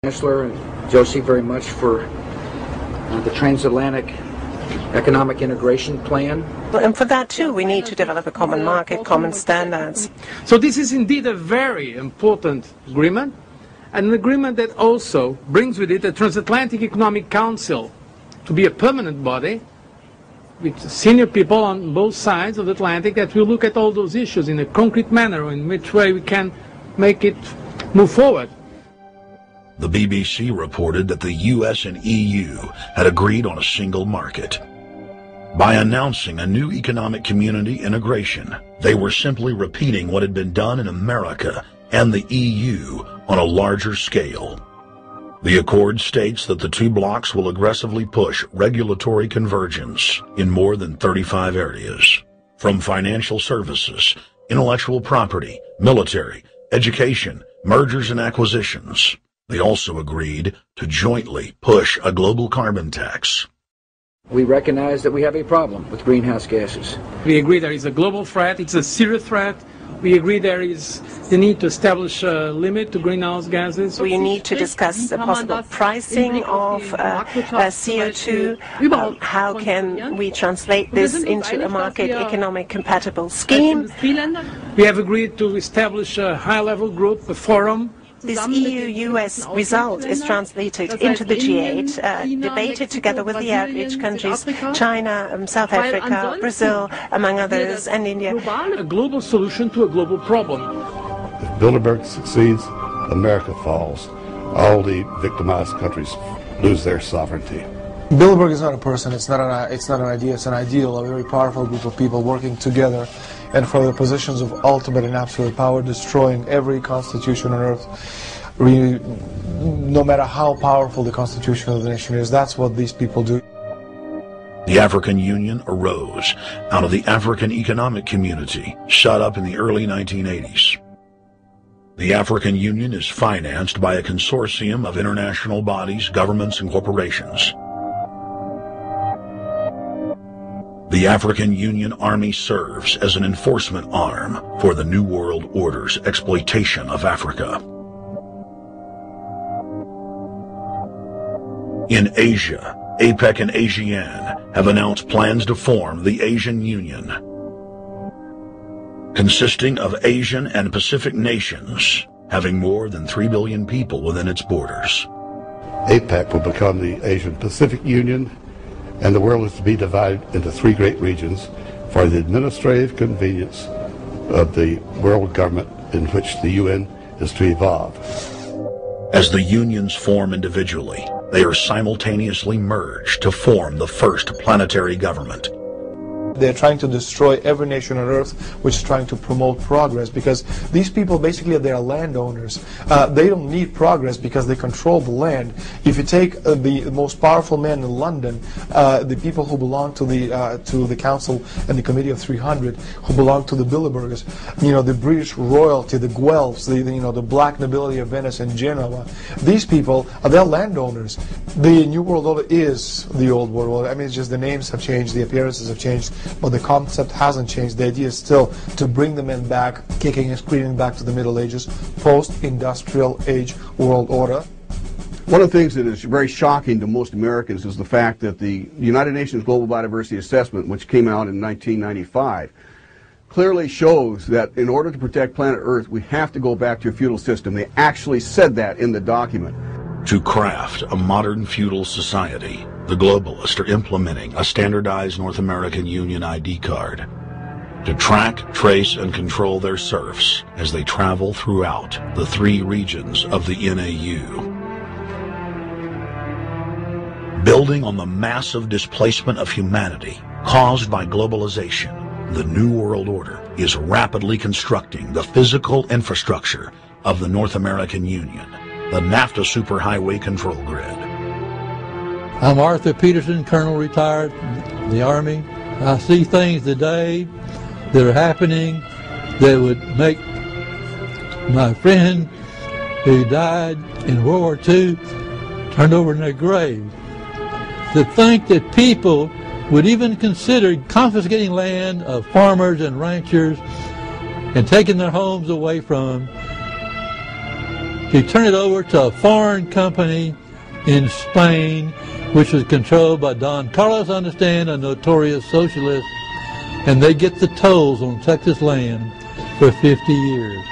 Chancellor Josie very much for the transatlantic economic integration plan. And for that too, we need to develop a common market, common standards. So this is indeed a very important agreement, and an agreement that also brings with it a transatlantic economic council to be a permanent body with senior people on both sides of the Atlantic that will look at all those issues in a concrete manner, in which way we can make it move forward. The BBC reported that the US and EU had agreed on a single market. By announcing a new economic community integration, they were simply repeating what had been done in America and the EU on a larger scale. The accord states that the two blocs will aggressively push regulatory convergence in more than 35 areas, from financial services, intellectual property, military, education, mergers and acquisitions. They also agreed to jointly push a global carbon tax. We recognize that we have a problem with greenhouse gases. We agree there is a global threat, it's a serious threat. We agree there is the need to establish a limit to greenhouse gases. We need to discuss the possible pricing of CO2. How can we translate this into a market economic compatible scheme? We have agreed to establish a high-level group, a forum. This EU-US result is translated into the G8, debated together with the outreach countries, China, South Africa, Brazil, among others, and India. A global solution to a global problem. If Bilderberg succeeds, America falls. All the victimized countries lose their sovereignty. Bilderberg is not a person, it's not an idea, it's an ideal, a very powerful group of people working together and for the positions of ultimate and absolute power, destroying every constitution on earth, no matter how powerful the constitution of the nation is. That's what these people do. The African Union arose out of the African Economic Community, shot up in the early 1980s. The African Union is financed by a consortium of international bodies, governments, and corporations. The African Union Army serves as an enforcement arm for the New World Order's exploitation of Africa. In Asia, APEC and ASEAN have announced plans to form the Asian Union, consisting of Asian and Pacific nations, having more than 3 billion people within its borders. APEC will become the Asian Pacific Union, and the world is to be divided into 3 great regions for the administrative convenience of the world government in which the UN is to evolve. As the unions form individually, they are simultaneously merged to form the first planetary government. They're trying to destroy every nation on earth which is trying to promote progress, because these people basically they are landowners. They don't need progress because they control the land. If you take the most powerful men in London, the people who belong to the Council and the Committee of 300, who belong to the Bilderbergers, the British royalty, the Guelphs, the black nobility of Venice and Genoa, these people they're landowners. The New World Order is the Old World Order. I mean, it's just the names have changed, the appearances have changed, but the concept hasn't changed. The idea is still to bring the men back, kicking and screaming back to the Middle Ages, post-industrial age world order. One of the things that is very shocking to most Americans is the fact that the United Nations Global Biodiversity Assessment, which came out in 1995, clearly shows that in order to protect planet Earth, we have to go back to a feudal system. They actually said that in the document. To craft a modern feudal society, the globalists are implementing a standardized North American Union ID card to track, trace, and control their serfs as they travel throughout the 3 regions of the NAU. Building on the massive displacement of humanity caused by globalization, the New World Order is rapidly constructing the physical infrastructure of the North American Union, the NAFTA Superhighway Control Grid. I'm Arthur Peterson, Colonel retired from the Army. I see things today that are happening that would make my friend who died in World War II turn over in their grave. To think that people would even consider confiscating land of farmers and ranchers and taking their homes away from them to turn it over to a foreign company in Spain, which was controlled by Don Carlos Understand, a notorious socialist, and they get the tolls on Texas land for 50 years.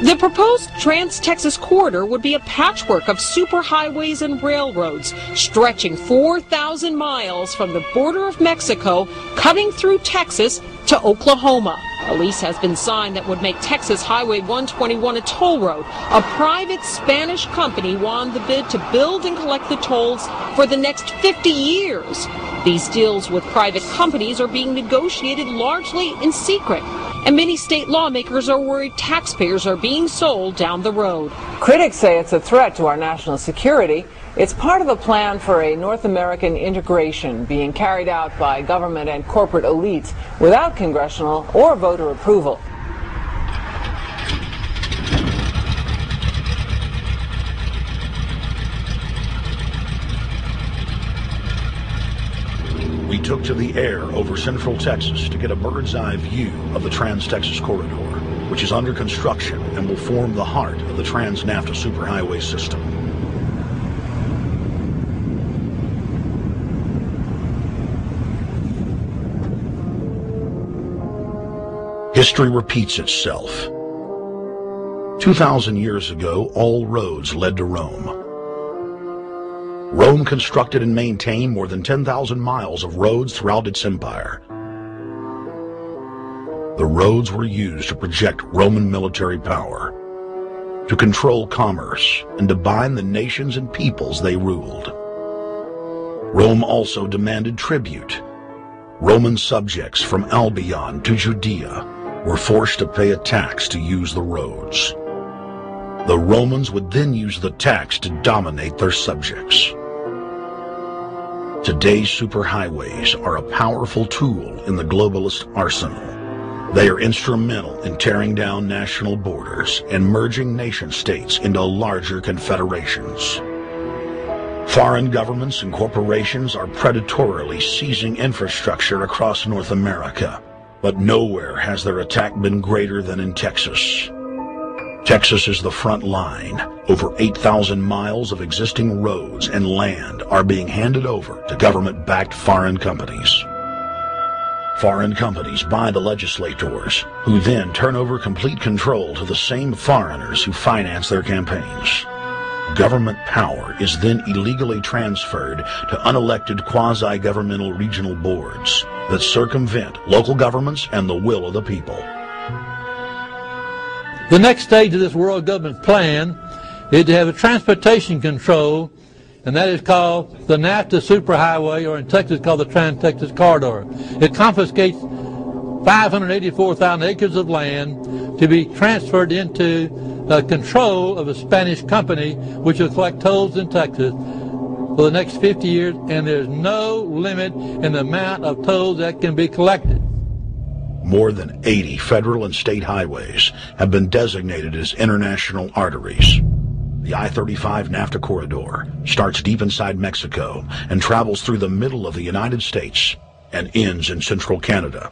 The proposed Trans-Texas corridor would be a patchwork of superhighways and railroads stretching 4,000 miles from the border of Mexico, cutting through Texas to Oklahoma. A lease has been signed that would make Texas Highway 121 a toll road. A private Spanish company won the bid to build and collect the tolls for the next 50 years. These deals with private companies are being negotiated largely in secret, and many state lawmakers are worried taxpayers are being sold down the road. Critics say it's a threat to our national security. It's part of a plan for a North American integration being carried out by government and corporate elites without congressional or voter approval. We took to the air over central Texas to get a bird's eye view of the Trans-Texas Corridor, which is under construction and will form the heart of the Trans-NAFTA superhighway system. History repeats itself. 2,000 years ago, all roads led to Rome. Rome constructed and maintained more than 10,000 miles of roads throughout its empire. The roads were used to project Roman military power, to control commerce, and to bind the nations and peoples they ruled. Rome also demanded tribute. Roman subjects from Albion to Judea were forced to pay a tax to use the roads. The Romans would then use the tax to dominate their subjects. Today's superhighways are a powerful tool in the globalist arsenal. They are instrumental in tearing down national borders and merging nation-states into larger confederations. Foreign governments and corporations are predatorily seizing infrastructure across North America, but nowhere has their attack been greater than in Texas. Texas is the front line. Over 8,000 miles of existing roads and land are being handed over to government-backed foreign companies. Foreign companies buy the legislators, who then turn over complete control to the same foreigners who finance their campaigns. Government power is then illegally transferred to unelected quasi-governmental regional boards that circumvent local governments and the will of the people. The next stage of this world government plan is to have a transportation control, and that is called the NAFTA superhighway, or in Texas called the Trans-Texas Corridor. It confiscates 584,000 acres of land to be transferred into control of a Spanish company which will collect tolls in Texas for the next 50 years, and there's no limit in the amount of tolls that can be collected. More than 80 federal and state highways have been designated as international arteries. The I-35 NAFTA corridor starts deep inside Mexico and travels through the middle of the United States and ends in central Canada.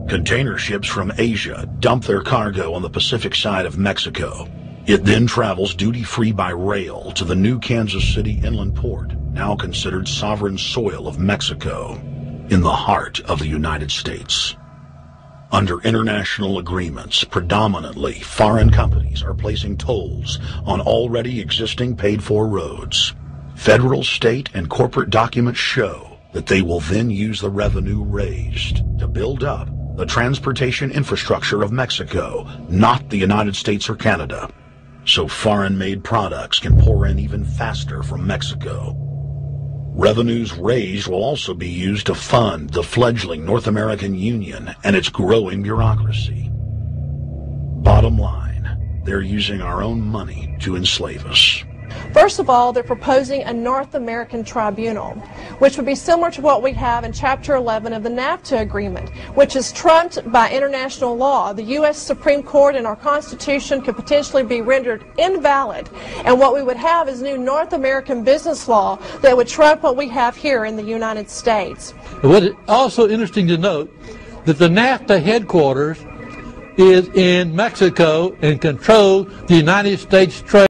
Container ships from Asia dump their cargo on the Pacific side of Mexico. It then travels duty-free by rail to the new Kansas City inland port, now considered sovereign soil of Mexico, in the heart of the United States. Under international agreements, predominantly foreign companies are placing tolls on already existing paid-for roads. Federal, state, and corporate documents show that they will then use the revenue raised to build up the transportation infrastructure of Mexico, not the United States or Canada, so foreign-made products can pour in even faster from Mexico. Revenues raised will also be used to fund the fledgling North American Union and its growing bureaucracy. Bottom line, they're using our own money to enslave us. First of all, they're proposing a North American tribunal, which would be similar to what we have in Chapter 11 of the NAFTA agreement, which is trumped by international law. The U.S. Supreme Court and our Constitution could potentially be rendered invalid, and what we would have is new North American business law that would trump what we have here in the United States. What is also interesting to note that the NAFTA headquarters is in Mexico and controls the United States trade.